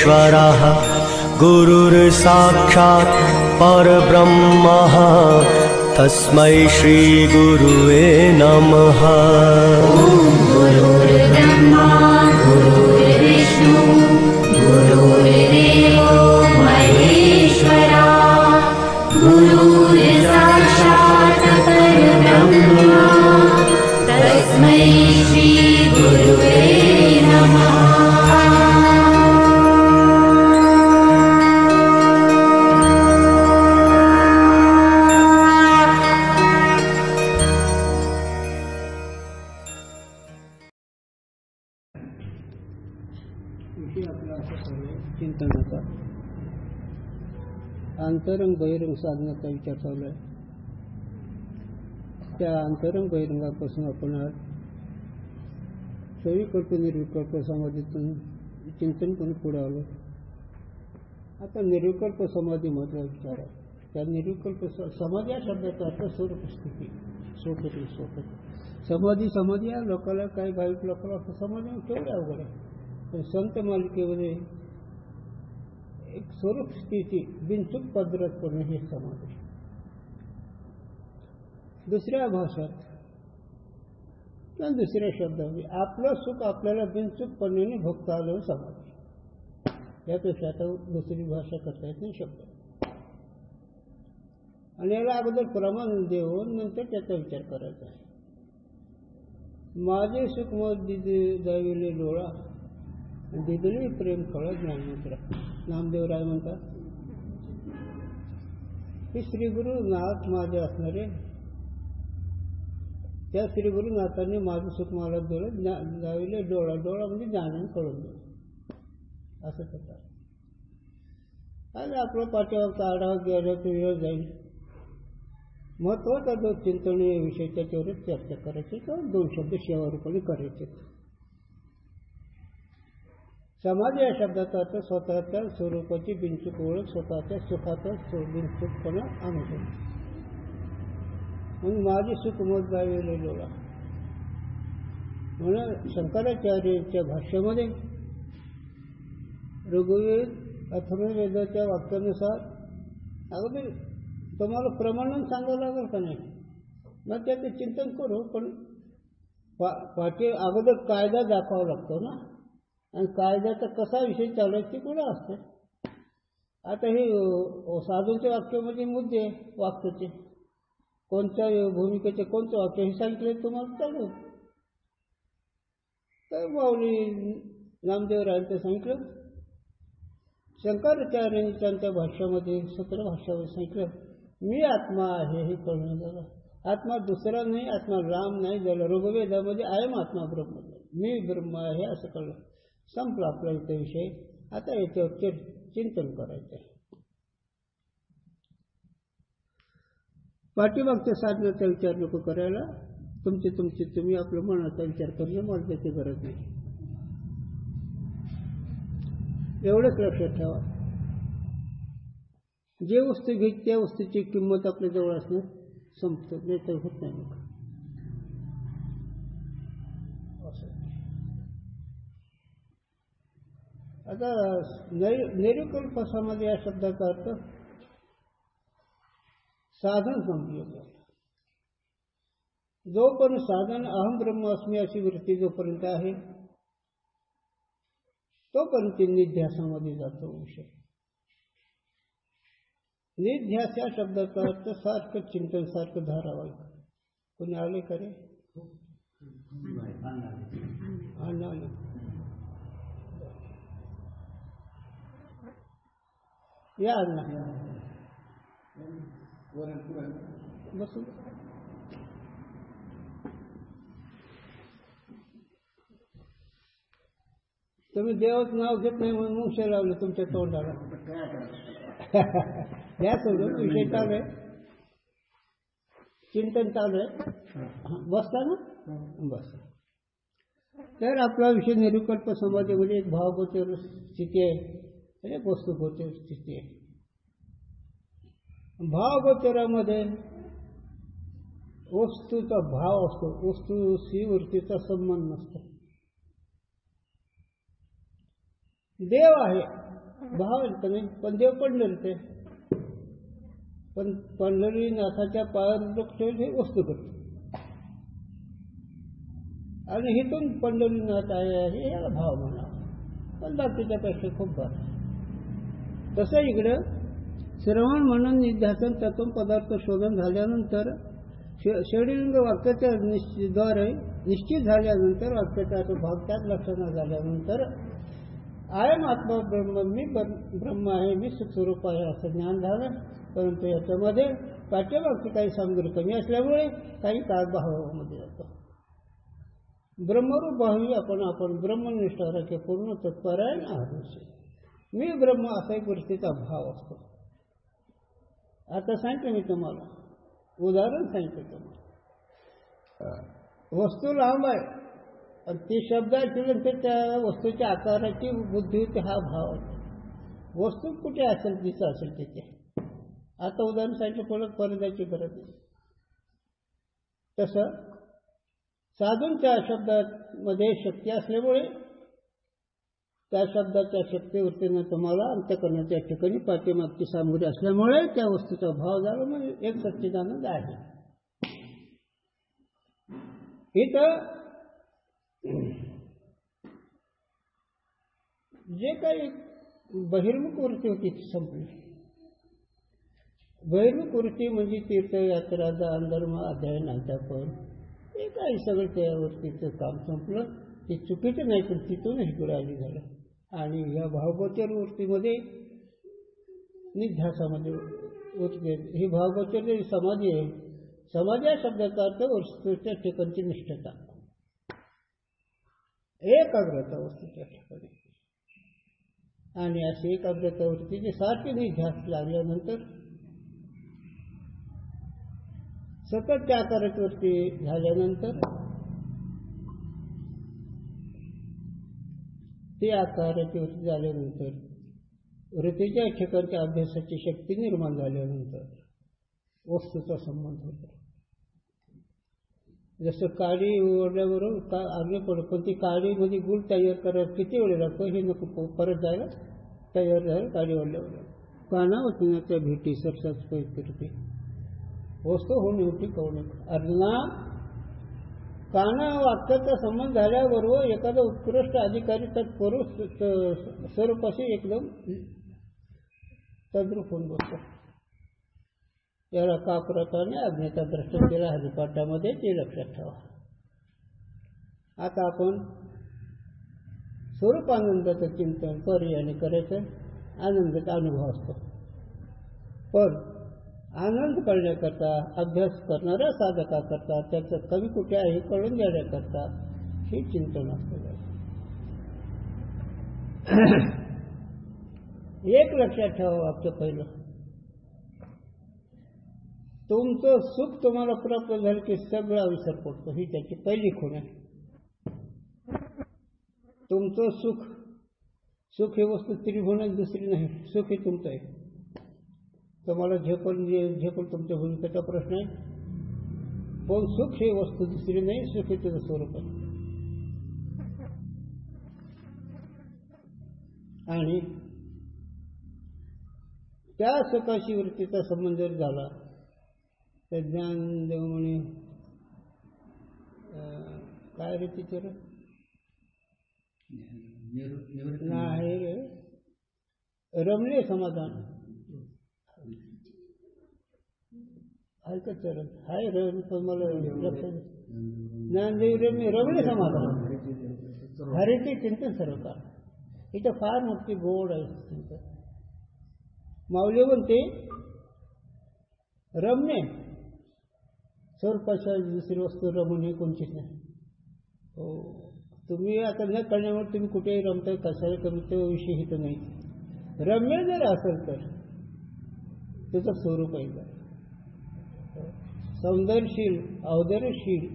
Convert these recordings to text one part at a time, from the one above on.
परमेश्वरः गुरुर्साक्षात् परब्रह्मः तस्मै श्री गुरुवे नमः। गुरुर्ब्रह्मा गुरुर्विष्णु गुरुर्देवो महेश्वरा गुरुर्साक्षात् परब्रह्मा तस्मै श्री गुरुवे नमः। चिंतनाचा अंतरंग बहिरंग साधनाचा विचार चालू आहे। त्या अंतरंग बहिरंगापासून आपण आज सविकल्प निर्विकल्प समाधीतून चिंतन करून पुढे आलो। आता निर्विकल्प समाधी मधला विचार आहे। त्या निर्विकल्प समाधी या शब्दाचा अर्थ स्वरूप स्थिती, स्वतंत्र समाधी। समाधी या लोकांना काही भाविक लोकांना असं समाधी केवढे अवघड आहे, पण संत मालिकेमध्ये एक स्वरूप स्थिती बिनचूक पदरात पडणे हे समाधी। दुसऱ्या भाषात किंवा दुसऱ्या शब्दामध्ये आपलं सुख आपल्याला बिनचूक पडण्याने भोगता आलं समाधी। यापेक्षा आता दुसरी भाषा करता येत नाही शब्द। आणि याला अगोदर प्रमाण देऊन नंतर त्याचा विचार करायचा आहे। माझे सुख मग जाविले डोळा दिदली प्रेम कळत ज्ञानमंत्र। नामदेव राय म्हणतात की श्रीगुरुनाथ माझे असणारे त्या श्रीगुरुनाथांनी माझं सुख मला डोळ्यात जाविले डोळा। डोळा म्हणजे ज्ञानाने कळून दिलं असं करतात। आणि आपलं पाठीमागचा आढावा घ्यायला वेळ जाईल। महत्वाचा जो चिंतनीय विषय त्याच्यावरच चर्चा करायची किंवा दोन शब्द सेवारूपाने करायचे। समाधी या शब्दाचा अर्थ स्वतःच्या स्वरूपाची बिनचूक ओळख, स्वतःच्या सुखाचा बिनचूकपणा अनुभव। म्हणून माझे सुख मत जाविले डोळा म्हणून शंकराचार्यांच्या भाष्यामध्ये ऋग्वेद अथर्ववेदाच्या वाक्यानुसार अगदी तुम्हाला प्रमाणात सांगावं लागेल का नाही, मग त्याचं चिंतन करू। पण पाठी अगोदर कायदा दाखवावा लागतो ना, आणि कायद्याचा कसा विषय चालवायची कुठं असते। आता हे साधूंच्या वाक्यामध्ये मुद्दे वाक्याचे कोणत्या भूमिकेचे कोणतं वाक्य हे सांगितले तुम्हाला चालू। तर माऊली नामदेवरायांचं सांगितलं, शंकराचार्यांनी त्यांच्या भाष्यामध्ये 17 भाष्यामध्ये सांगितलं मी आत्मा आहे हे कळून झालं। आत्मा दुसरा नाही, आत्मा राम नाही झालं। ऋग्वेदामध्ये अयम आत्मा ब्रह्म, मी ब्रह्म आहे असं कळलं। संपला आपला इथे विषय। आता याच्यावर चिंतन करायचं आहे। पाठीमागच्या साधनाचा विचार नको करायला, तुम्ही आपल्या मनाचा विचार करणं, मला त्याची गरज नाही। एवढंच लक्षात ठेवा, जे वस्तू घेत त्या वस्तूची किंमत आपल्या जवळ असणं संपतं, नाही तर होत नाही। मग आता निर्विकल्प समाधी या शब्दाचा अर्थ साधन संपलं। जोपर्यंत साधन अहम ब्रह्मास्मी अशी वृत्ती जोपर्यंत आहे तोपर्यंत निध्यासामध्ये जातो विषय। निध्यास या शब्दाचा अर्थ सारखं चिंतन, सारखं धारावाहिक। कोणी आले करे आले या अण्णा बसू। तुम्ही देवाचं नाव घेत नाही म्हणून मुंग्या लावलं तुमच्या तोंडाला। या सोडून विषय चालू आहे, चिंतन चालू आहे। बसता ना बस। तर आपला विषय निर्विकल्प समाधीमध्ये एक भावगोचर स्थिती आहे, एक वस्तुगोचर स्थिती आहे। भावगोचरामध्ये वस्तूचा भाव असतो, वस्तूशी वृत्तीचा संबंध नसतो। देव आहे भाव आहेत का नाही? पण देव पंढरीत आहे. पण पंढरीनाथाच्या पायावर हे वस्तू करतो आणि हिथून पंढरीनाथ आहे याला भाव म्हणा. पण बाकीच्यापेक्षा खूप भाव. तसं इकडं श्रवण म्हणून निध्यासन त्यातून पदार्थ शोधन झाल्यानंतर षडलिंग वाक्याच्या द्वारे निश्चित झाल्यानंतर वाक्याचा तो भाग त्यात लक्षात झाल्यानंतर आयम आत्मा ब्रह्म, मी ब्रह्म आहे, मी सुखस्वरूप आहे असं ज्ञान झालं. परंतु याच्यामध्ये पाठ्यभागची काही सामग्री कमी असल्यामुळे काही काळ भावामध्ये जातो. ब्रह्मरूप भावी आपण ब्रह्मनिष्ठ राखे पूर्ण तत्परायण आहात. मी ब्रह्म असा एक वृत्तीचा भाव असतो. आता सांगितलं मी तुम्हाला, उदाहरण सांगितलं तुम्हाला. वस्तू लांब आहे आणि ती शब्द ऐकल्यानंतर त्या वस्तूच्या आकाराची बुद्धी होते, हा भाव आहे. वस्तू कुठे असेल तिचं असेल तिथे. आता उदाहरण सांगितलं परत जायची गरज नाही. तसं साधूंच्या शब्दामध्ये शक्ती असल्यामुळे त्या शब्दाच्या शक्तीवृत्तीनं तुम्हाला अंतःकरणाच्या ठिकाणी पाठीमागची सामग्री असल्यामुळे त्या वस्तूचा भाव झाला. म्हणजे एक सच्चिदानंद आहे. इथं जे काही बहिर्मुख वृत्ती होती ती संपली. बहिर्मुख वृत्ती म्हणजे तीर्थयात्रा, दान धर्म, अध्ययन, अध्यापन हे काही सगळं त्या वृत्तीचं काम संपलं. ते चुकीचं नाही पण तिथून इकडे आली झालं. आणि ह्या भावगोचर वृत्तीमध्ये निध्यासामध्ये वृत्ती ही भावगोचर समाधी आहे. समाधी या शब्दाचा अर्थ वस्तूच्या ठिकाणची निष्ठता, एकाग्रता वस्तूच्या ठिकाणी. आणि अशी एकाग्रता वृत्तीची सारखी निध्यास लागल्यानंतर सतत त्या आकाराची वृत्ती झाल्यानंतर ते आकाराची वृत्ती झाल्यानंतर वृत्तीच्या ठिकाणच्या अभ्यासाची शक्ती निर्माण झाल्यानंतर वस्तूचा संबंध होतो. जसं काडी ओढल्याबरोबर आगे पडत, पण ती काडीमध्ये गुळ तयार करायला किती वेळ लागतो हे नको परत जायला तयार झालं. काडी ओढल्याबरोबर कानावतीनाच्या भेटी सरसाच करते वस्तू होणे होती कवणे. अर्जुना, काना वाक्याचा संबंध झाल्याबरोबर एखादा उत्कृष्ट अधिकारी तत्पुरुष स्वरूपाशी एकदम तद्रूप होऊन बसतो. याला कापुराताने अज्ञाता द्रष्टा केला हरिपाठामध्ये, ते लक्षात ठेवा. आता आपण स्वरूपानंदाचं चिंतन पर्यायाने करायचं. आनंदाचा अनुभव असतो, पण आनंद कळण्याकरता अभ्यास करणाऱ्या साधकाकरता त्याचं कमी कुठे आहे कळून देण्याकरता हे चिंतन असतं. एक लक्षात ठेवा, आपलं पहिलं तुमचं सुख तुम्हाला प्राप्त झालं की सगळा विसर पडतो. ही त्याची पहिली खूण आहे. तुमचं सुख ही वस्तू त्रिभुवन दुसरी नाही. सुख हे तुमचं आहे. तुम्हाला झेपल तुमच्या भूमिकेचा प्रश्न आहे, पण सुख ही वस्तू दुसरी नाही. सुख हे तुझं स्वरूप आहे. आणि त्या सुखाशी वृत्तीचा संबंध जर झाला तर ज्ञानदेव म्हणे काय रे तिथे नाही रे, रमणीय समाधान ऐकत चरण हाय रम, पण मला लक्षात ज्ञानदेव रमणीय समाधान हरेचे चिंतन सर्व काळ. इथं फार मोठी गोड आहे चिंतन. माऊली म्हणते रमणे स्वरूपाच्या दुसरी वस्तू रमण हे कोणतीच नाही. हो, तुम्ही आता न कळण्यामुळे तुम्ही कुठेही रमताय, कशाला कमी तो विषय हित नाही. रम्य जर असेल तर त्याचं स्वरूप आहे सौंदर्यशील, अवदरशील,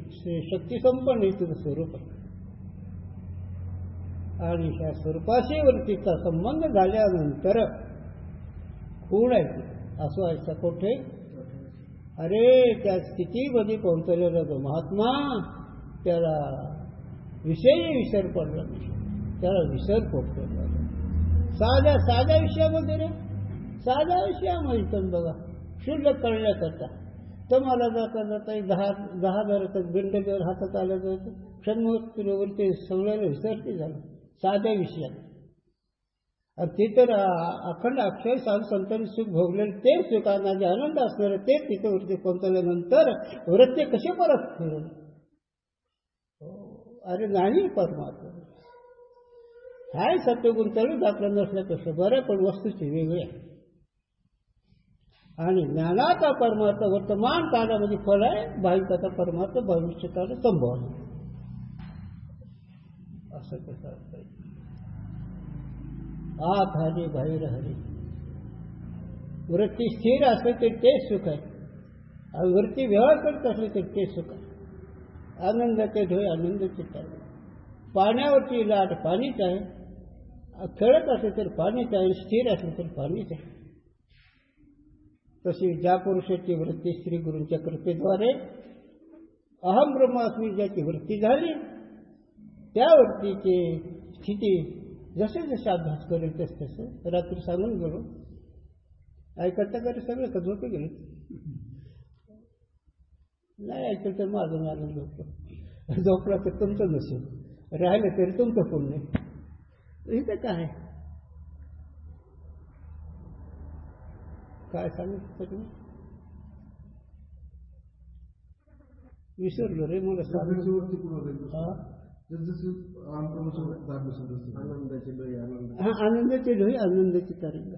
शक्तिसंपन्न हे तुझं स्वरूप आहे. आणि ह्या स्वरूपाशी वृत्तीचा संबंध झाल्यानंतर खूण आहे असं व्हायचं कुठे. अरे त्या स्थितीमध्ये पोहोचलेला जो महात्मा त्याला विषयी विसर पडला नाही, त्याला विसर पडतो. साध्या साध्या विषयामध्ये रे, साध्या विषयामध्ये पण बघा शुल्लक करण्याकरता तुम्हाला जाता जाता 10,000 बिंडदेवर हातात आलं जायचं, क्षणमुहूर्तावर ते सगळ्याला विसरती झालं साध्या विषयात. आणि ते तर अखंड अक्षय साधू संतांनी सुख भोगलेलं ते सुखाना जे आनंद असणारे ते तिथे वरती पोहोचल्यानंतर वृत्ती कसे परत फिरून? अरे नाही परमात्मा हाय सत्वगुण तरी दाखला नसल्यापेक्षा बरं, पण वस्तूची वेगळी आहे. आणि ज्ञानाचा परमार्थ वर्तमान काळामध्ये फळ आहे, भाविकाचा परमार्थ भविष्य काळ संभव आहे. असं कसं असतं? आत हरी बाहेर हरी. वृत्ती स्थिर असले तर ते सुख आहे, आणि वृत्ती व्यवहार करत असले तर ते सुख आहे. आनंदाचे ढोय आनंदाचे टाळे. पाण्यावरची लाट पाणीच आहे, खेळत असले तर पाणीच आहे, स्थिर असले तर पाणीच आहे. तशी ज्या पुरुषाची वृत्ती श्री गुरूंच्या कृपेद्वारे अहम ब्रह्मास्मी ज्याची वृत्ती झाली, त्या वृत्तीची स्थिती जसे जसे अभ्यास करेल तसं रात्री सांगून गेलो. ऐकता करे सगळं का झोपे गेले? नाही ऐकलं तर माझं माझं झोपलं. झोपला तर तुमचं नसेल, राहिलं तरी तुमचं पुण्य. इथं काय काय सांगितलं तुम्ही? विसरलो रे मला. आनंदाचे ढोई आनंदाची तरंग.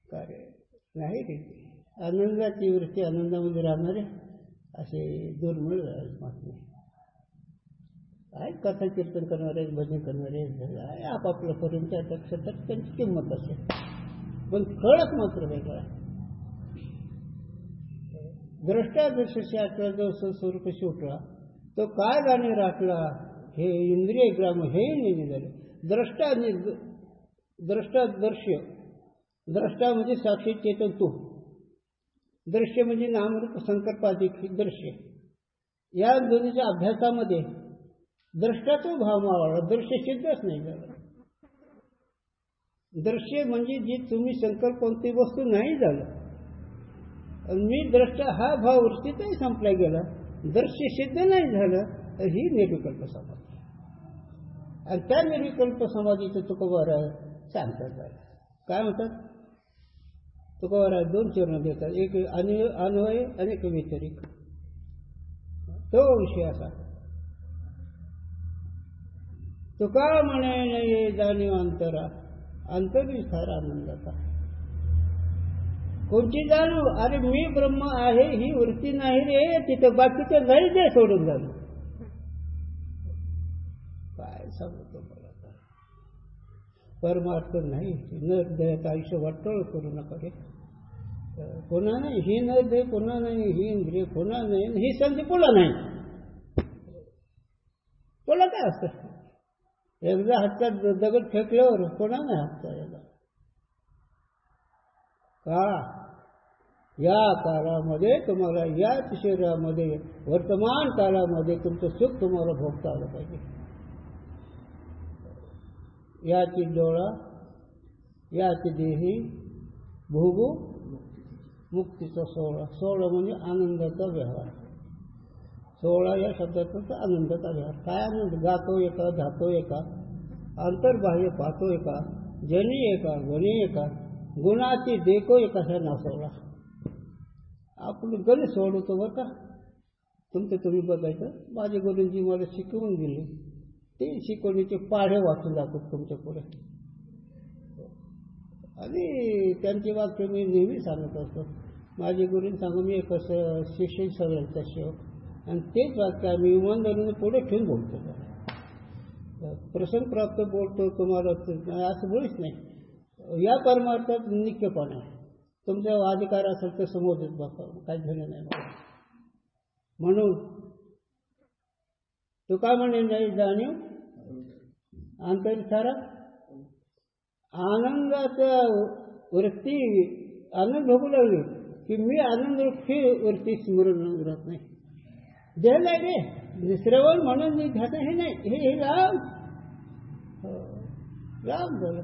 काय नाही रे, आनंदाची वृत्ती आनंदामध्ये राहणारे असे दुर्मिळ महात्मे काय कथा कीर्तन करणारे, भजन करणारे आहे आपापल्या पर्यंत त्या क्षेत्रात त्यांची किंमत असेल, पण फळच मात्र वेगळा आहे. द्रष्टादर्शशी आठला जो स्वरूप शेवटला तो काय गाणे राखला, हे इंद्रिय ग्राम हे नाही झाले. द्रष्टादर्श्य, द्रष्टा म्हणजे साक्षी चेतन तू, दृश्य म्हणजे नामरूप संकल्पाधिक दृश्य. या दोन्हीच्या अभ्यासामध्ये द्रष्टाचा भाव मावळला, दृश्य सिद्धच नाही झालं. दृश्य म्हणजे जी तुम्ही संकल्प कोणती वस्तू नाही झालं, मी द्रष्टा हा भाव वृत्तीतही संपला गेला, दृश्य सिद्ध नाही झालं, तर ही निर्विकल्प समाधी. आणि त्या निर्विकल्प समाधीचं तुकोबारा सांगतात. काय म्हणतात? तुकोबारा 2 चरण देतात, एक अन्वय आणि एक व्यतिरिक. तो विषय असा, तुका म्हणे नाही जाणीव अंतरा, अंतर्विस्तार आनंदाचा. कोणती जाणू? अरे मी ब्रह्म आहे ही वृत्ती नाही रे, तिथं बाकीचं नाही जे सोडून जाणं. काय सांगतो मला आता? परमार्थ नाही. न देहाचं आयुष्य वाटोळ करू नका रे. पुन्हा नाही ही न दे, पुन्हा नाही ही इंद्रिय, पुन्हा नाही ही संधी, पुन्हा नाही. पुन्हा काय असतं? एकदा हातात दगड फेकल्यावर पुन्हा नाही हातचा यायला. का या काळामध्ये तुम्हाला, याच शरीरामध्ये वर्तमान काळामध्ये तुमचं सुख तुम्हाला भोगता आलं पाहिजे. याची डोळा, याची देही भोगू मुक्तीचा सोहळा. सोहळा म्हणजे आनंदाचा व्यवहार. सोहळा या शब्दाचा आनंदाचा व्यवहार. काय आनंद? गातो एका, धातो एका, अंतर्बाह्य पाहतो एका, जनी एका, गणी एका, गुणाची देखो एका ह्या नासवला. आपण गण सोडवतो बरं का. तुमचं तुम्ही बघायचं. माझे गुरुजी मला शिकवून दिले, ते शिकवणीचे पाढे वाचून दाखवत तुमच्या पुढे. आणि त्यांची वाक्य मी नेहमी सांगत असतो. माझे गुरुजी सांगू, मी एक शिक्षण सगळ्यांचा सेवक, आणि तेच वाक्य आम्ही इमानदारीने पुढे ठेवून बोलतो. प्रसंग प्राप्त बोलतो तुम्हाला असं बोलच नाही. या परमार्थात नित्यपणा आहे. तुमचा अधिकार असेल तर समोरच बघा, काही झालं नाही मला. म्हणून तो काय म्हणे नाही जाणीव अंतरिसारा आनंदाचा वृत्ती. आनंद भोगू लागली की मी आनंद वृत्ती स्मरण राहत नाही. देह नाही रे, श्रवण म्हणून मी घ्यायचं हे नाही. हे राम लांब झालं.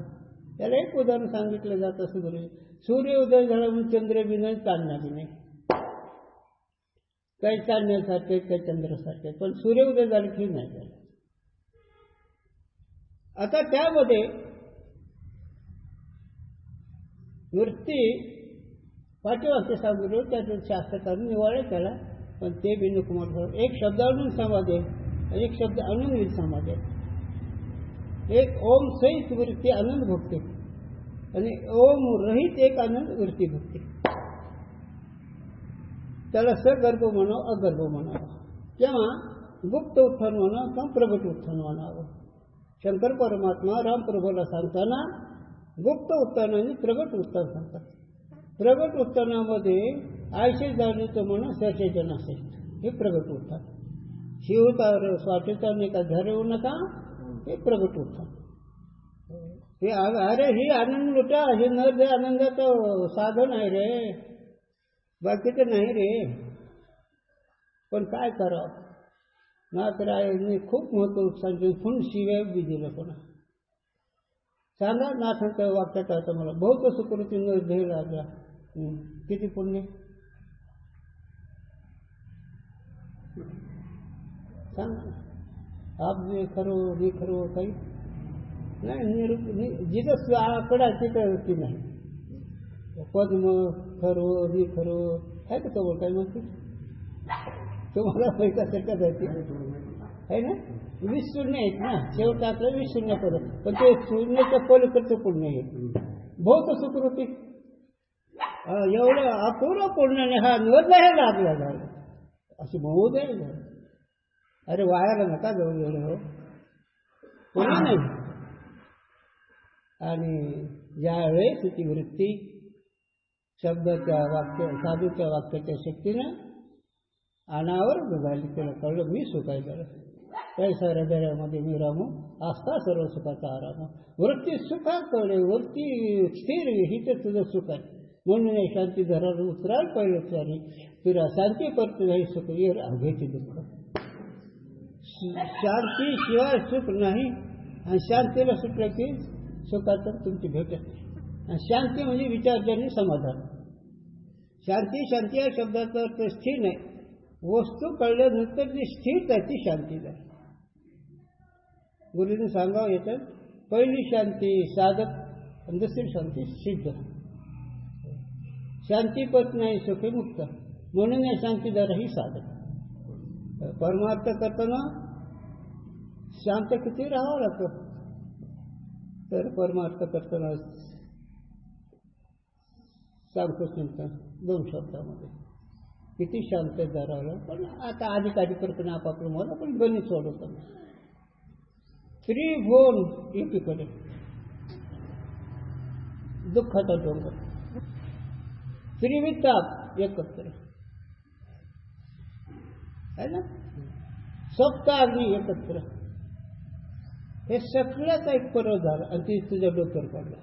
त्याला एक उदाहरण सांगितलं जात असं बरोबर. सूर्योदय झाला म्हणून चंद्र बी नाही, चांदणा बी नाही. काही चांदण्यासारखे काही चंद्रासारखे, पण सूर्योदय झालं की नाही झालं. आता त्यामध्ये वृत्ती पाठीवाक्य सांगितलं, त्याचं शास्त्रकारून निवाळे त्याला, पण ते बी नको म्हटलं. एक शब्दावरून समाधी आहे, एक शब्द अनुन्वित समाधी आहे. एक ओम सहित वृत्ती आनंद भोगते आणि ओम रहित एक आनंद वृत्ती भोगते. त्याला सगर्भ म्हणावं, अगर्भ म्हणावं, किंवा गुप्त उत्थान म्हणावं किंवा प्रगट उत्थान म्हणावं. शंकर परमात्मा रामप्रभूला सांगताना गुप्त उत्थान आणि प्रगट उत्थान सांगतात. प्रगट उत्थानामध्ये आयशे जाणीचं म्हणून सचे जन असेल, हे प्रगट उत्थान. शिवतार स्वातीतार का धरवू नका, हे प्रगट उत्थान. हे अरे ही आनंद लुटा, हे न जे आनंदाचं साधन आहे रे, बाकीचं नाही रे. पण काय करावं ना, तर आहे खूप महत्व सांगितलं, फुण शिव्या बी दिलं. कोणा सांगा नाथांचं वाक्यात आता मला बहुत सुकृती न ध्येय लागला. किती पुण्य सांगा. आप जे खरो मी खरो काही नाही, जिथं आकडा तिथं ती नाही. पद्म खरो मी खरो आहे का तो काय म्हणते तुम्हाला पैसा सरकार जायची आहे ना. 20 शून्य आहेत ना, शेवटातलं 20 शून्य पद, पण ते शून्याच्या पलीकडचं पुण्य आहे. बहुत सुकृती एवढं अपूर्व पुण्याने हा निर्णय लागला झाला अशी म्हणू दे. अरे वायाला नका जाऊ एवढं पुन्हा नाही. आणि ज्यावेळेस ती वृत्ती शब्दाच्या वाक्य साधूच्या वाक्याच्या शक्तीनं अनावर झाली, त्याला कळलं मी सुखाय झालं. कैसा हृदयामध्ये मी रामू आस्था सर्व सुखाचा आराम. वृत्ती सुखात कळले, वृत्ती स्थिर ही तर तुझं सुख आहे. म्हणून शांती धराला उतराल पहिलं चारी, तुला शांती परत नाही सुख ये अवघेचे दुःख. शांती शिवाय सुख नाही, आणि शांतीला सुटलं की सुखाचं तुमची भेटत नाही. आणि शांती म्हणजे विचारजन्य समाधान. शांती शांती या शब्दाचा अर्थ स्थिर नाही, वस्तू कळल्यानंतर जी स्थिर आहे ती शांती आहे. गुरुने सांगावं येतं, पहिली शांती साधक आणि दुसरी शांती सिद्ध. शांती पत नाही सुखे मुक्त, म्हणून या शांतीदार ही साधक. परमार्थ करताना शांत किती राहावं लागतं. तर परमार्थ करताना सांगतो चिंतन 2 शब्दामध्ये किती शांत राहावं. पण आता अधिक कल्पना आपापलं मला पण गणित सोडवतो. त्रिभुवन एकीकडे, दुःखाचा डोंगर, त्रिविताप एकत्र है ना, सप्ताग्नी एकत्र, हे सगळ्याचा एक परव झाला आणि ती तुझ्या डोक्यावर पडला.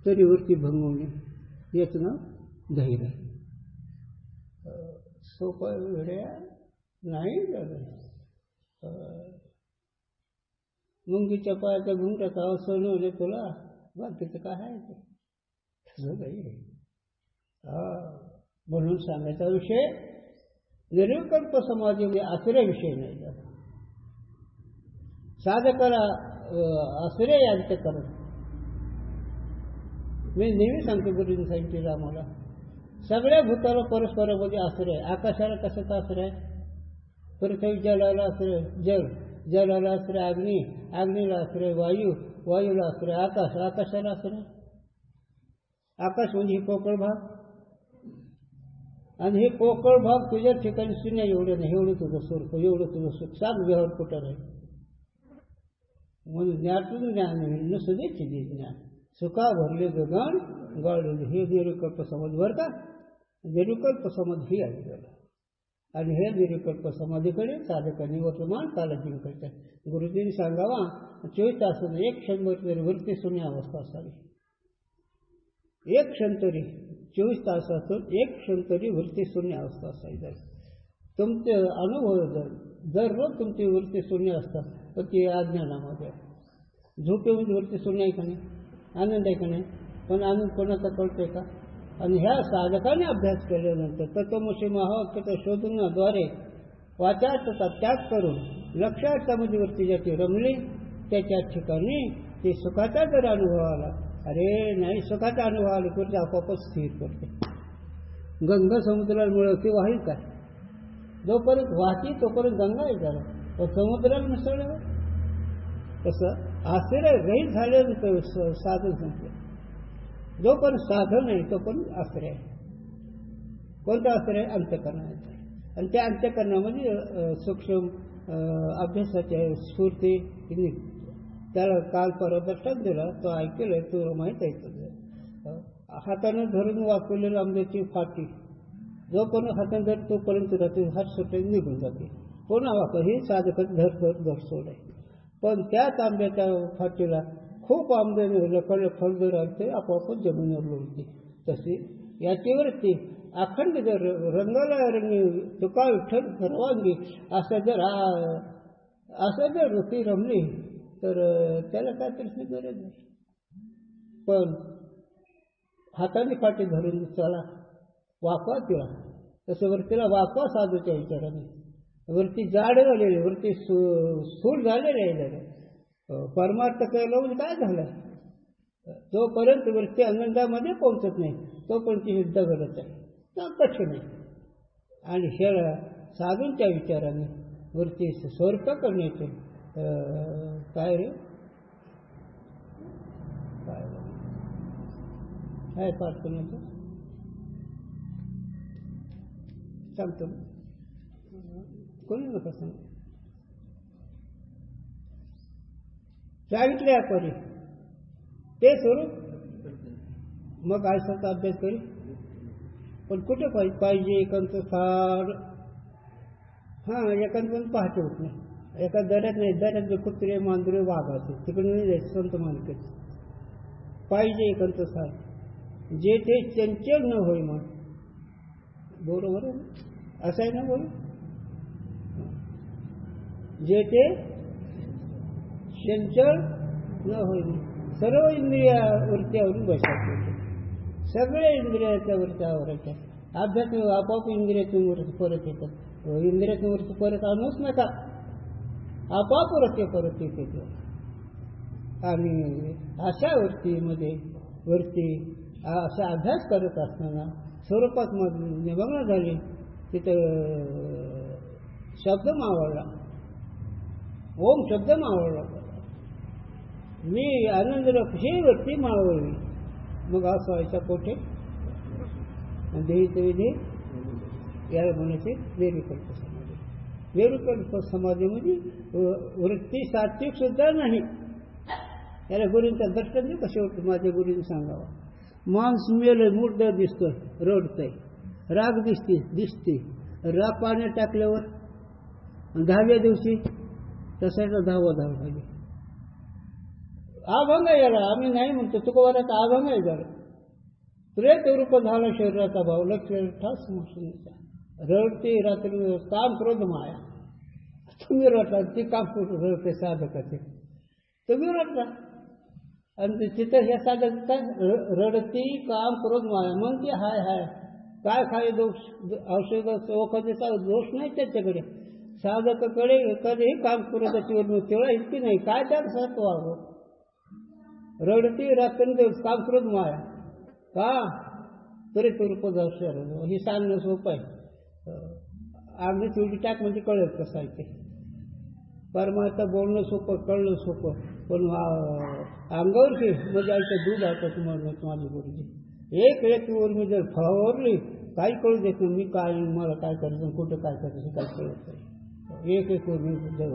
तरी वरती भंगवणे याच नाव धैर्य. सोपं वेड्या नाही झालं. मुंगीच्या पायाचा घुंगराचा अवसर नव्हते तुला, बाकीचं काय आहे ते तसं काही. म्हणून सांगायचा विषय निर्विकल्प समाधीमध्ये आश्रयाविषयी नाही जात. साधकाला आश्रय यांचं करत. मी नेहमी सांगतो, गुरुजींनी सांगितलेलं आम्हाला, सगळ्या भूताला परस्परामध्ये आश्रय. आकाशाला कशाचा आश्रय? पृथ्वी जलाला आश्रय जल, जलाला आश्रय अग्नी, अग्नीला आश्रय वायू, वायूला आश्रय आकाश, आकाशाला आश्रय. आकाश म्हणजे ही पोकळ भाग, आणि हे पोकळ भाग तुझ्या ठिकाणी शून्य एवढं नाही, एवढं तुझं सुख, एवढं तुझं सुख. सांग व्यवहार कुठं आहे म्हणून ज्ञातून ज्ञान न सुदेची दे ज्ञान. सुखा भरले गगन गाळले, हे निरुकल्प समाधी बरं का. निरुकल्प समाधी ही आहे. आणि हे निरुकल्प समाधीकडे साधकांनी वर्तमान काला जिंकायचं. गुरुजींनी सांगावा 24 तासात 1 क्षण तरी वृत्ती शून्य अवस्था असावी. 1 क्षण तरी 24 तासातून 1 क्षण तरी वृत्ती शून्य अवस्था असावी. तुमचे अनुभव जर रोज तुमची वृत्ती शून्य असतात तर ती अज्ञानामध्ये. झोपेमध्ये वरती सोडणे आहे का नाही, आनंद आहे का नाही, पण आनंद कोणाचा कळतोय का? आणि ह्या साधकाने अभ्यास केल्यानंतर तत्वमसी महावाक्याच्या शोधनाद्वारे वाचार्थाचा त्याग करून लक्षार्थामध्ये वरती ज्याची रमली त्याच्या ठिकाणी ते सुखाचा जर अनुभव आला, अरे नाही सुखाचा अनुभव आला कुठे आपोआपच स्थिर करते. गंगा समुद्राला मिळवते वाहील काय? जोपर्यंत वाहती तोपर्यंत गंगा आहे जरा, पण समुद्राला मिसळल्यावर कसं आश्रय रहित झाल्यानंतर साधन संपलं. जोपर्यंत साधन आहे तोपर्यंत आश्रय आहे. कोणता आश्रय? अंतःकरणाचा. आणि त्या अंतःकरणामध्ये सूक्ष्म अभ्यासाच्या स्फूर्ती त्याला काल परदर्शन दिला, तो ऐकलं, तो माहीत आहे. हातानं धरून वापरलेलं आंब्याची फाटी जोपर्यंत हाताने धर तोपर्यंत राहते, हात सुटे निघून जाते. पुन्हा वापर हे साधकच धर सोड आहे. पण त्याच आंब्याच्या फाटीला खूप आंबे लकडे फळदर आले आपोआपच जमिनीवर लोळते. तशी याच्यावरती अखंड जर रंगाला रंगी तुका विठ्ठल सर्वांगी असं जर ती रमली तर त्याला काय प्रश्न गरज नाही. पण हाताने फाटी धरून चला वाकवा तिला, तसं वरतीला वाकवा साधूच्या विचाराने. वरती जाड झालेले, वरती स्थूल झालेले आहे. परमार्थ केलं म्हणजे काय झालं? जोपर्यंत वरती आनंदामध्ये पोहोचत नाही तोपर्यंत युद्ध घडत आहे, कठीण आहे. आणि ह्या साधूंच्या विचाराने वरती स्वर्ग करण्याचे काय रे काय पाठ करण्याचं सांगतो कोणी नका सांग. सांगितले परी ते स्वरूप मग आयुष्याचा अभ्यास करी. पण कुठे पाहिजे एकांत फार एकांत पण पहाटे होत नाही. एका दऱ्यात नाही, दऱ्यात कुत्रे मांजरे वाघ असते तिकडे नाही जायचं. संत मानकच पाहिजे एकांत सार जे ते चंचल न होई. मग बरोबर आहे ना, असं आहे ना बोल. जे ते चंचल न होई. सर्व इंद्रियावरती आवरून बसायचे, सगळ्या इंद्रियाच्या वरती आवरायच्या. अभ्यास आपोआप इंद्रियातून वरती परत येतात. इंद्रियातून वरती परत आणूच नका, आपोआप परत येते. आणि अशा वरती असा अभ्यास करत असताना स्वरूपात निमग्न झाली. तिथं शब्द मावळला, ओम शब्द मावळला. मी आनंद हे वरती मावळली. मग असं व्हायचा कोठे देहीचे विधी याला म्हणायचे वेरुकल्प समाधी. वेरुकल्प समाधीमध्ये वृत्ती सात्विक सुद्धा नाही. याला गुरूंचा दर्शन नाही कसे होतं. माझ्या गुरूंनी सांगावा, माणूस मेलं मुर्दा दिसतोय, रडतंय, राग दिसते. राग पाण्यात टाकल्यावर 10व्या दिवशी तसाचा 10वा धाव पाहिजे. अभंग आहे याला, आम्ही नाही म्हणतो. तुकोबाराचा अभंग आहे जरा. प्रेत रूप झाला शरीराचा भाव, लक्ष ठास माणसाचा. रडते रात्री काम क्रोध माया. तुम्ही रडता, ती काम रडते साधकाचे, तुम्ही रडता. आणि तिथं ह्या साधक काय रडती काम क्रोध माया म्हणते. हाय काय खाय दोष औषध ओखादेचा दोष नाही त्याच्याकडे. साधकाकडे कधीही काम क्रोधाची तेवढा इतकी नाही. काय त्यात सत्व व्हावं. रडती रात्री काम क्रोध माया का तरी तो रूप दर्शन हे सांगणं सोपं आहे. अगदी तेवढी टाक म्हणजे कळत कसं आहे ते. परमार्थ बोलणं सोपं, कळणं सोपं. पण अंगावरची म्हणजे आईचं दूध आता तुम्हाला माझी गुरुजी एक मी जर फवारली काही कळू देत नाही. मी काय मला काय करायचं कुठं काय करायचं काय कळत नाही. एक वर मी जर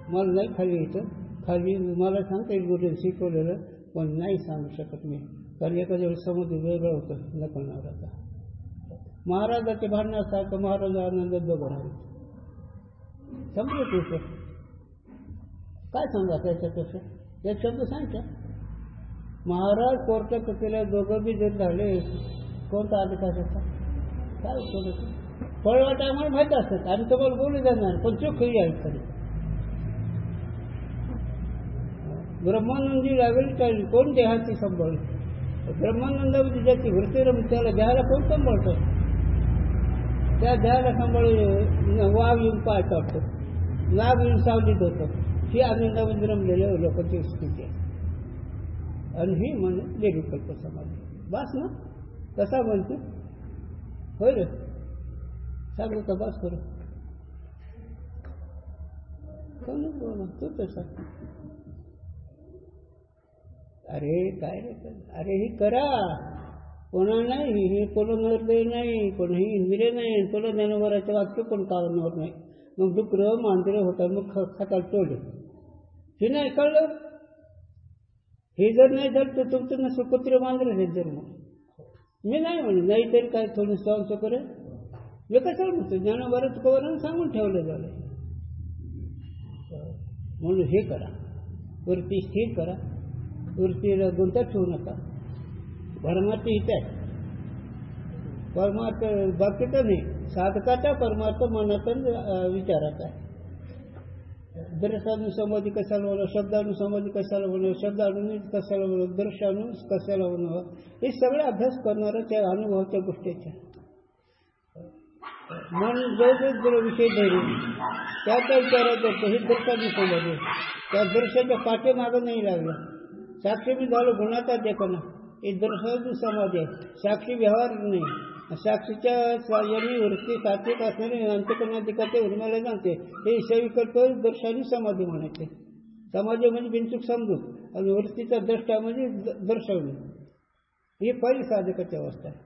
मला नाही खाली येतं. खाली मला सांगता येईल गुरुजी शिकवलेलं, पण नाही सांगू शकत मी. कारण एखाद्या वेळेस समोर वेगळं होतं लपवणाराचा. महाराजाचे भांडण्यासारखं महाराज आनंद दोघं राहिले. समजत होतं काय सांगा त्याच्यापेक्षा एक शब्द सांगता. महाराज कोर्ट कचेला दोघं बी जर झाले कोणता अधिकार होता काय होतं. फळवाट आम्हाला माहीत असतात आणि तुम्हाला बोलू देणार, पण चूक ही आहे खरी. ब्रह्मानंदी लागेल टाळली कोण देहाची सांभाळ. ब्रह्मानंदामध्ये ज्याची वृत्ती रमते त्याला देहाला कोण सांभाळतं. त्या देहाला सांभाळून वाघ येऊन पाय काढतो, नाग येऊन सावलीत होतं. ही आनंदामध्ये रमलेल्या लोकांची स्थिती आहे. आणि ही म्हणून निर्विकल्प समाधी बास ना. कसा म्हणतो होय रे सांगू का बास करू कोण बोला तू तसा. अरे काय रे अरे ही करा. कोणा नाही हे कोण निर्दय नाही, कोणही इंद्रिय नाही, कोण ज्ञानोबराचे वाक्य कोण काढणार नाही. मग डुकरं मांजरे होतात मग खाताल टोले. हे नाही कळलं. हे जर नाही झालं तर तुमचं नसं कुत्रे मांजरे आहेत जन्म. मी नाही म्हणे नाही तरी काय थोडं सहन करेल. मी कशाला म्हणतो ज्ञानोबरात कवरानं सांगून ठेवलं झालं. म्हणून हे करा, वृत्ती स्थिर करा, वृत्तीला गुंतत ठेवू नका. परमार्थ हित आहे. परमार्थ बाकीचा नाही, साधकाचा परमार्थ मनाचा विचाराचा आहे. दर्शानुसंवादी कशाला होणं, शब्दानुसंवादी कशाला होणं, शब्दानु कशाला होणं, दर्शानु कशाला होणं, हे सगळे अभ्यास करणाऱ्या त्या अनुभवाच्या गोष्टीच्या. मन जो विषय धरून त्याचा विचारात करतो हे दर्शानुसंवादी. त्या दर्शाच्या पाठीमागं नाही लागला. साक्षी मी झालो गुणाचा देखणं हे दर्शानुसंवादी आहे. साक्षी व्यवहार नाही. साक्षीच्या यांनी वृत्ती सात्विक असणारे अंतकरणाधिकाचे उर्माला जाणते हे ईशविकल्प दर्शानी समाधी म्हणायचे. समाधी म्हणजे बिनचूक समजून आणि वृत्तीचा द्रष्टा म्हणजे दर्शवणे. ही पहिली साधकाची अवस्था आहे.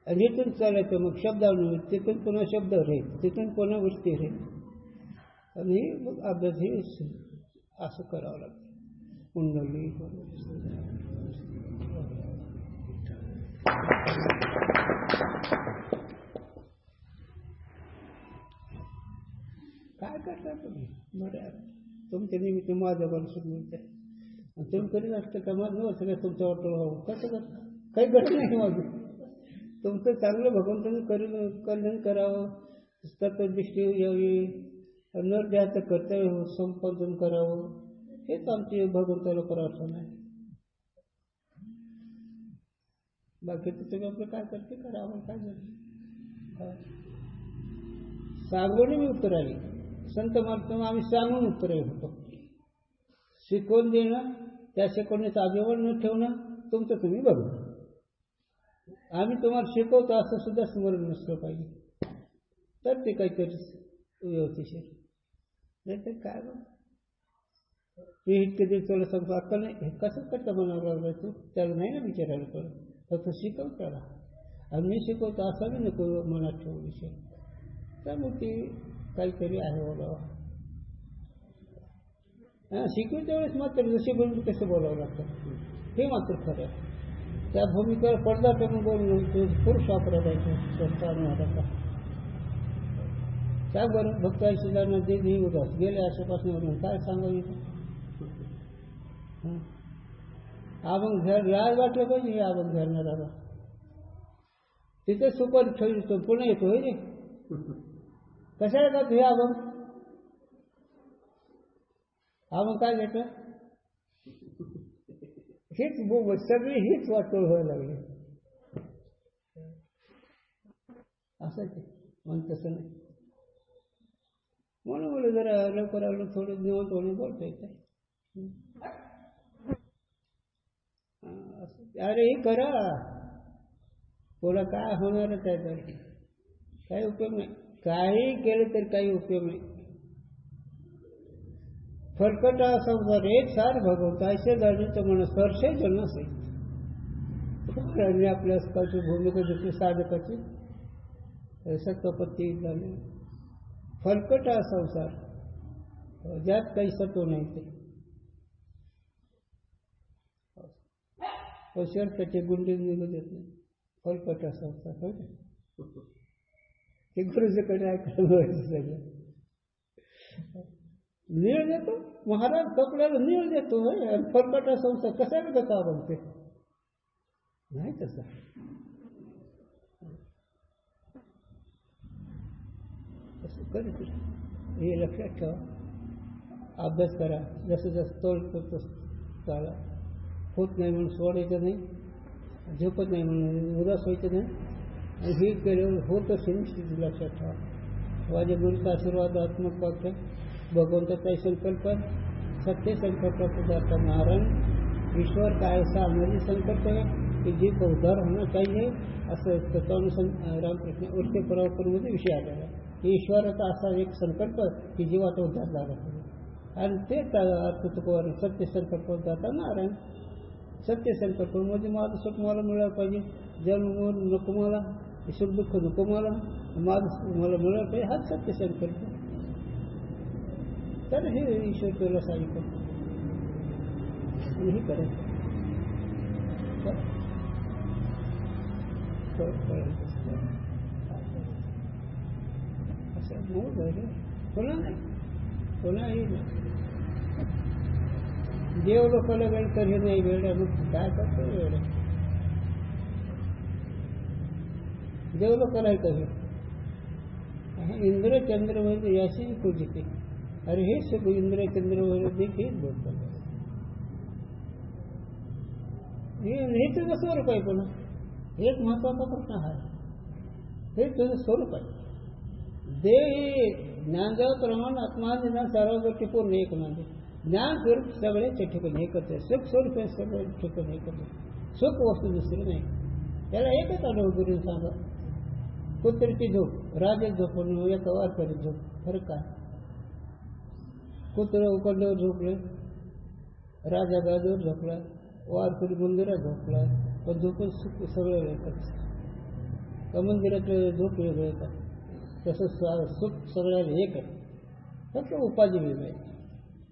आणि इथून चालायचं मग शब्दानु, तिथून पुन्हा शब्द राहील, तिथून पुन्हा वृत्ती राहील. आणि मग अभ्यास हे असं करावं लागतं. कुंडली काय करता तुम्ही बरं तुमच्या निमित्त माझ्या बाजून मिळते. तुम्ही करीत असतं का माझं नव्हतं सगळं तुमच्या वाटलं व्हावं कसं करता. काही गरज नाही माझं. तुमचं चांगलं भगवंतांनी कल्याण करावं, तत्वदृष्टी यावी, नर देहाचं कर्तव्य संपादन करावं, हेच आमची भगवंताला प्रार्थना आहे. बाकीचं तुम्ही आपलं काय करते करावं काय झालं. सांगून मी उत्तर आली. संत महात्मा आम्ही सांगून उत्तर होतो. शिकवून देणं, त्या शिकवण्याचं अभिमान न ठेवणं तुमचं तुम्ही बघू. आम्ही तुम्हाला शिकवतो असं सुद्धा स्मरण नसलं पाहिजे तर ते काहीतरी व्यवस्थिशीर नाही तर काय बघ. हे इतके दिवस तुला सांगतो अक्कल नाही हे कसं करता म्हणावं लागलं तू त्याला नाही ना विचारायला कळत. फक्त शिकव त्याला. आणि मी शिकवतो असा बी नको मनात ठेवू विषय. त्यामुळे ती काहीतरी आहे बोलावं. हां शिकवच्या वेळेस मात्र जशी बोलून कसं बोलावं लागतं हे मात्र खरं आहे. त्या भूमिकेवर पडदा टाकून बोलून पुरुष वापरायचं स्वतः. त्या बरं भक्तांशी जाणं जे ही उदास गेले अशापासून काय सांगायचं. आपण घर लाज वाटलं पाहिजे. हे आपण घरणारा तिथे सुपर ठेवतो पुन्हा येतो होय रे कशाला जात हे आपण काय घेतं हीच बोबत सगळी हीच वाटोळ व्हायला लागली. असं मन तसं नाही. म्हणून मला जरा लवकर आलं थोडं निवांत होणे बोलता येतं. अरे हे करा पुढं काय होणारच आहे तर काही उपयोग नाही. काही केलं तर काही उपयोग नाही. फरकटा संसार एक सार भगवता ऐसे जाणीचं म्हणून स्पर्शे जन असेल. आपल्या असकाची भूमिका घेतली साधकाची सत्वपत्ती झाली. फलकटा संसार ज्यात काही सत्व नाही ते शर्ताचे गुंडे निघू देत नाही. फलकटा संसार होय ते गुरुजीकडे ऐकायला सगळं नीळ देतो. महाराज कपड्याला नीळ देतो होय आणि फलकटा संसार कशाला देतो आपण ते नाही तसं. असं करीत हे लक्षात ठेवा. अभ्यास करा. जसं जसं तोल करतो त्याला होत नाही म्हणून सोडायचं नाही, झोपत नाही म्हणून उदास व्हायचं नाही. आणि हे केल्यावर होत असेल निश्चित लक्षात ठेवा. माझ्या गुरुचा आशीर्वादात्मक वाक्य भगवंताचा संकल्प सत्य संकल्प जाता नारायण ईश्वर का ऐसा हमारी संकल्प है कि जीव का उद्धार होना चाहिए असं तत्वानुसार रामकृष्ण उलटे परावरमध्ये विषय आलेला आहे. ईश्वराचा असा एक संकल्प की जीवाचा उद्धार झाला पाहिजे आणि तेच अर्थ तुकोवर सत्य संकल्प जाता नारायण. सत्य संकल्प म्हणजे माझं सुख मला मिळालं पाहिजे, जन्म नको मला, सुख दुःख नको मला, माझं सुख मला मिळालं पाहिजे, हाच सत्य संकल्प. तर हे ईश्वर तुला सांगितलं आणि हे करायचं. असं मूळ झालं कोणा नाही, कोणाही नाही. देव लोकांना वेळ तर हे नाही वेळ, मग काय करतो वेळ? देव लोकांना आहे कधी इंद्र चंद्र म्हणजे याशी पूजिते. अरे हे सुख इंद्र चंद्र वगैरे देखील बोलतात. हे तुझं स्वरूप आहे. पुन्हा एक महत्वाचा प्रश्न आहे, हे तुझं स्वरूप आहे. देव हे ज्ञानदेव प्रमाण आत्मा ज्ञान सर्व गोष्टी पूर्ण एक म्हणजे ज्ञान स्वरूप सगळ्याच्या ठिकाणी एकच आहे. सुख स्वरूप सगळ्या ठिकाणी एकच आहे. सुख वस्तू दुसरी नाही. त्याला एकच अनुभव करून सांगा. कुत्र्याची झोप राजे झोपून एका वारकरी झोप फरक काय? कुत्र उकडल्यावर झोपले, राजा गादीवर झोपला, वारकरी मंदिरात झोपला, पण झोपून सुख सगळं एकच. त्या मंदिरात झोप वेगळं येतात, तसं सुख सगळ्याला एक आहे, फक्त उपाधी वेगळी आहे.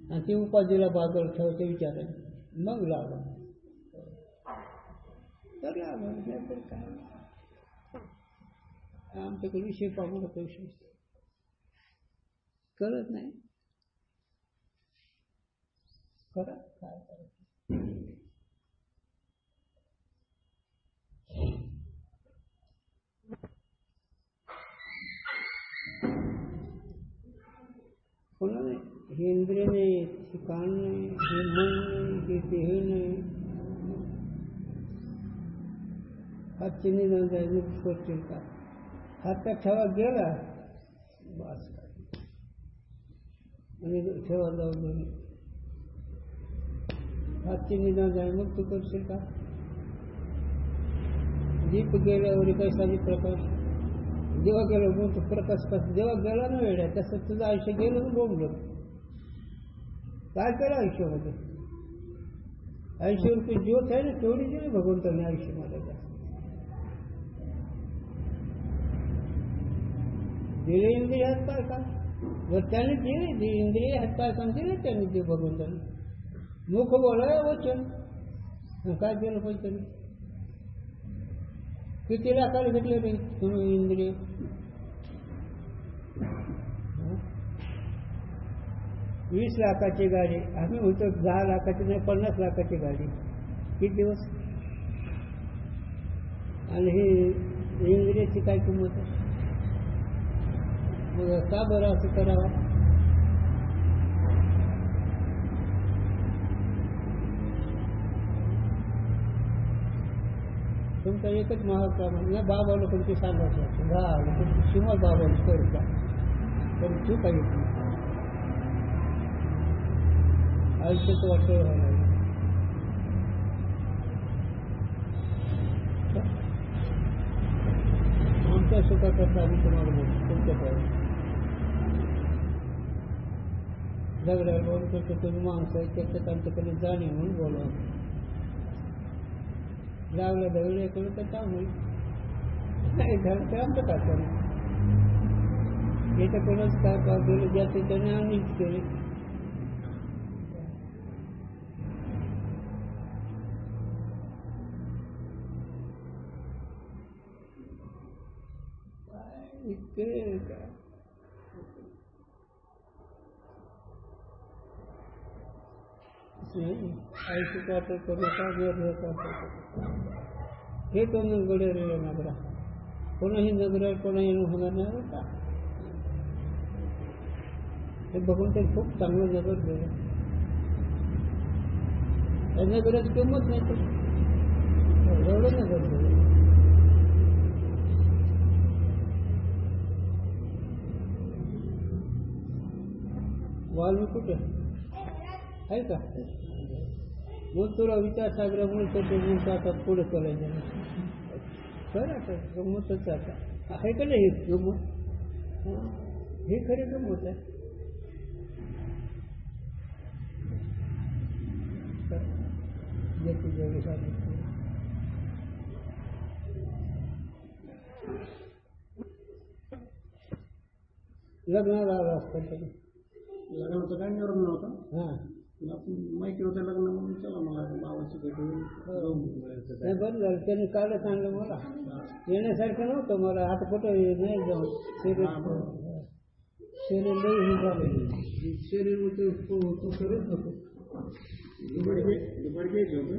आणि ती उपाधीला बाजूला ठेवायचे विचार आहे, मग लागलं तर लागलं काय. आमच्याकडे विषय पाहू नको, विषय कळत नाही. करा काय करायचं. कोणा नाही, हे इंद्रिय नाही, हे कान नाही, हे मन नाही, हे देह नाही. हात चिनी जाऊन जायचं करतील का? हातात ठेवा गेला बस आणि ठेवा जाऊन हात चिनी जाऊन जाय, मग तू करशील का? दीप गेल्यावर कैसा प्रकाश, जेव्हा गेलं मग तो प्रकाश कसा जेव्हा गेला ना वेळ तसं तुझं आयुष्य गेलं ना बोंबलं. काय केलं आयुष्यामध्ये? आयुष्यावरती ज्योत आहे ना तेवढी जी भगवंताने आयुष्यामध्ये दिले इंद्रिय हात पाय का? वर त्याने दिले इंद्रिय हात पाय काम दिले त्याने ते भगवंताने. मुख बोलाय वचन काय केलं पाहिजे त्यांनी? किती लाखाला घेतले रे तुम्ही इंद्रिय? 20 लाखाची गाडी, आम्ही होतो 10 लाखाची नाही 50 लाखाची गाडी. किती दिवस? आणि ही इंद्रियाची काय किंमत आहे? मग का बरं असं करावं? तुमचा एकच महाग काम आहे. बाबाला कोणती सांगायचं झालं शिवाय बाबाला करू का? पण चूक आहे आयुष्याचं वाटतं व्हायला. आमच्या सुखाकरता आम्ही तुम्हाला बोलतो तुमच्या पाहिजे झगड्याला बोल करतो. तुम्ही माणसं आहे त्याच्यात आमच्याकडे जाणीव म्हणून बोलवा. लागल्या दगड केलं तर काम होईल, नाही झालं तर आमचं काय करू? याच्या कोणाच काय काम केलं ज्याचे त्याने आम्हीच केले. इतके काय आयुष्य वापर करू नका. हे तो नगडे रे नगरा कोणाही नगर कोणाही होणार नाही का? हे बघून ते खूप चांगलं नगर गेलं. त्यांना गरज किंमत नाही तर एवढं नाही करतो. वाल्मी कुठे आहे का? मग तुला विचारसागरामुळे तर आता पुढे चालायचं खरं आता गंमतच आता आहे का नाही हे गंमत? हे खरी गंमत आहे. जेवढी सांगितलं लग्नाला आला असतं तरी लग्नाचं काय निवडून नव्हतं. हां माहिती होतं लग्न म्हणून चला मला भावाची भेट नाही बरं झालं त्याने काल सांगलं मला येण्यासारखं नव्हतं मला आता कुठं नाही जाऊन शरीर लई हे झालं शरीर करत नको दुपारी घ्यायचं होतं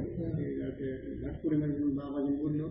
घाटपुरीमध्ये बाबाजी बोललो